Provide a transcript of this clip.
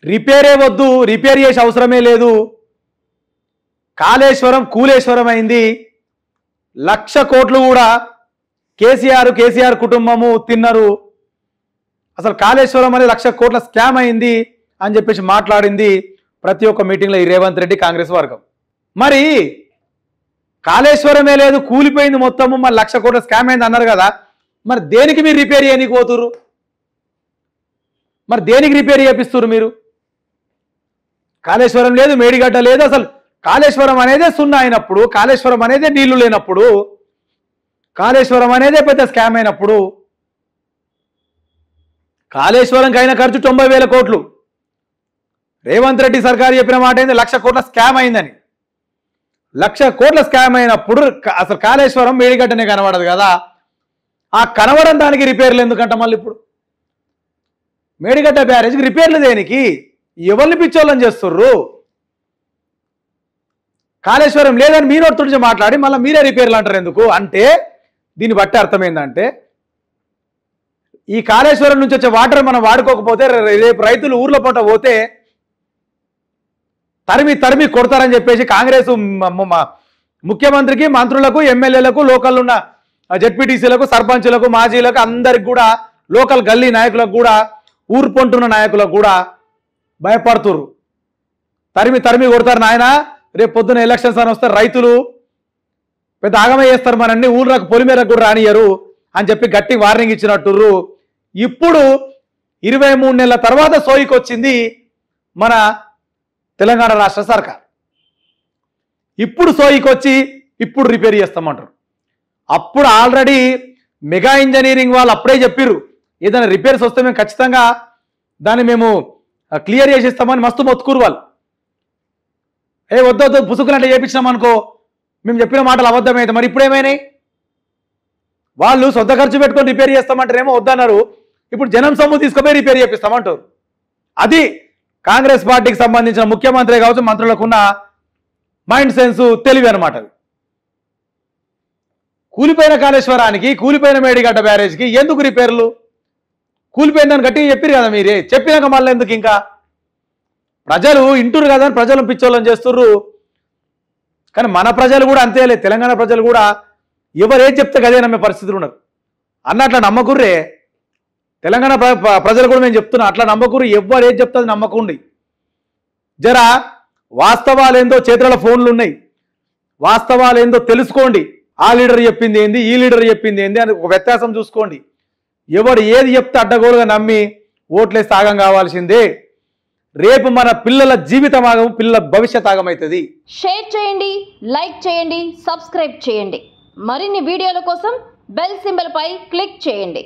రిపేరే వద్దు, రిపేర్ చేసే అవసరమే లేదు, కాళేశ్వరం కూలేశ్వరం అయింది, 1,00,000 కోట్లు కూడా కేసీఆర్ కుటుంబము తిన్నారు, అసలు కాళేశ్వరం అనే 1,00,000 కోట్ల స్కామ్ అయింది అని చెప్పేసి మాట్లాడింది ప్రతి ఒక్క మీటింగ్లో ఈ రేవంత్ రెడ్డి కాంగ్రెస్ వర్గం. మరి కాళేశ్వరమే లేదు, కూలిపోయింది మొత్తము, మరి 1,00,000 కోట్ల స్కామ్ అయింది అన్నారు కదా, మరి దేనికి మీరు రిపేర్ చేయడానికి పోతురు? మరి దేనికి రిపేర్ చేపిస్తున్నారు మీరు? కాళేశ్వరం లేదు, మేడిగడ్డ లేదు, అసలు కాళేశ్వరం అనేదే సున్నా అయినప్పుడు, కాళేశ్వరం అనేదే నీళ్లు లేనప్పుడు, కాళేశ్వరం అనేదే పెద్ద స్కామ్ అయినప్పుడు, కాళేశ్వరంకి అయిన ఖర్చు 90,000 కోట్లు. రేవంత్ రెడ్డి సర్కారు చెప్పిన మాట ఏంది? 1,00,000 కోట్ల స్కామ్ అయిందని. 1,00,000 కోట్ల స్కామ్ అయినప్పుడు అసలు కాళేశ్వరం మేడిగడ్డనే కనబడదు కదా, ఆ కనబడం దానికి రిపేర్లు ఎందుకంట? మళ్ళీ ఇప్పుడు మేడిగడ్డ బ్యారేజ్కి రిపేర్లు దేనికి? ఎవరిని పిచ్చోళ్ళని చేస్తుర్రు? కాళేశ్వరం లేదని మీ నోటి నుంచి మాట్లాడి మళ్ళీ మీరే రిపేర్లు అంటారు ఎందుకు? అంటే దీన్ని బట్టి అర్థమైందంటే ఈ కాళేశ్వరం నుంచి వచ్చే వాటర్ మనం వాడుకోకపోతే రేపు రైతులు ఊర్లో పూట పోతే తరిమి కొడతారని చెప్పేసి కాంగ్రెస్ ముఖ్యమంత్రికి, మంత్రులకు, ఎమ్మెల్యేలకు, లోకల్ ఉన్న జెడ్పీటీసీలకు, సర్పంచులకు, మాజీలకు అందరికి కూడా, లోకల్ గల్లీ నాయకులకు కూడా, ఊరు పొంటున్న నాయకులకు కూడా భయపడుతుర్రు. తరిమి కొడతారు నాయన, రేపు పొద్దున ఎలక్షన్స్ అని వస్తే రైతులు పెద్ద ఆగమ చేస్తారు, మనల్ని ఊళ్ళకు పొలిమేరకు కూడా రానియరు అని చెప్పి గట్టి వార్నింగ్ ఇచ్చినట్టుర్రు. ఇప్పుడు 23 నెలల తర్వాత సోయికి వచ్చింది మన తెలంగాణ రాష్ట్ర సర్కార్. ఇప్పుడు సోయికి వచ్చి ఇప్పుడు రిపేర్ చేస్తామంటారు. అప్పుడు ఆల్రెడీ మెగా ఇంజనీరింగ్ వాళ్ళు అప్పుడే చెప్పిర్రు, ఏదైనా రిపేర్స్ వస్తే మేము ఖచ్చితంగా దాన్ని మేము క్లియర్ చేసిస్తామని మస్తు మొత్తుకురు వాళ్ళు. వద్దు పుసుకులంటే చేపించినాం అనుకో, మేము చెప్పిన మాటలు అబద్ధమైతే మరి ఇప్పుడు ఏమైనాయి? వాళ్ళు సొంత ఖర్చు పెట్టుకొని రిపేర్ చేస్తామంటారేమో వద్దన్నారు, ఇప్పుడు జనం సొమ్ము తీసుకుపోయి రిపేర్ చేపిస్తామంటారు. అది కాంగ్రెస్ పార్టీకి సంబంధించిన ముఖ్యమంత్రి కావచ్చు, మంత్రులకున్న మైండ్ సెన్స్, తెలివి అనమాట. కూలిపోయిన కాళేశ్వరానికి, కూలిపోయిన మేడిగడ్డ బ్యారేజ్కి ఎందుకు రిపేర్లు? కూలిపోయిందని గట్టిగా చెప్పారు కదా మీరే, చెప్పినాక మళ్ళీ ఎందుకు? ఇంకా ప్రజలు ఇంటురు కదా అని ప్రజలు పిచ్చోళ్ళని చేస్తుర్రు. కానీ మన ప్రజలు కూడా అంతేలే, తెలంగాణ ప్రజలు కూడా ఎవరేం చెప్తే గదే నమ్మే పరిస్థితులు ఉన్నారు అన్న. అట్లా నమ్మకుర్రే తెలంగాణ ప్రజలు కూడా మేము చెప్తున్నా, అట్లా నమ్మకుర్రు. ఎవరు ఏం చెప్తుంది నమ్మకుండి. జరా వాస్తవాలు ఏందో, చేతుల ఫోన్లు ఉన్నాయి, వాస్తవాలు ఏందో తెలుసుకోండి. ఆ లీడర్ చెప్పింది ఏంది, ఈ లీడర్ చెప్పింది ఏంది అని ఒక వ్యత్యాసం చూసుకోండి. ఎవడు ఏది చెప్తే అడ్డగోలుగా నమ్మి ఓట్లేస్తే ఆగం కావాల్సిందే. రేపు మన పిల్లల జీవితం ఆగం, పిల్లల భవిష్యత్ ఆగమవుతుంది. షేర్ చేయండి, లైక్ చేయండి, సబ్స్క్రైబ్ చేయండి. మరిన్ని వీడియోల కోసం బెల్ సింబల్ పై క్లిక్ చేయండి.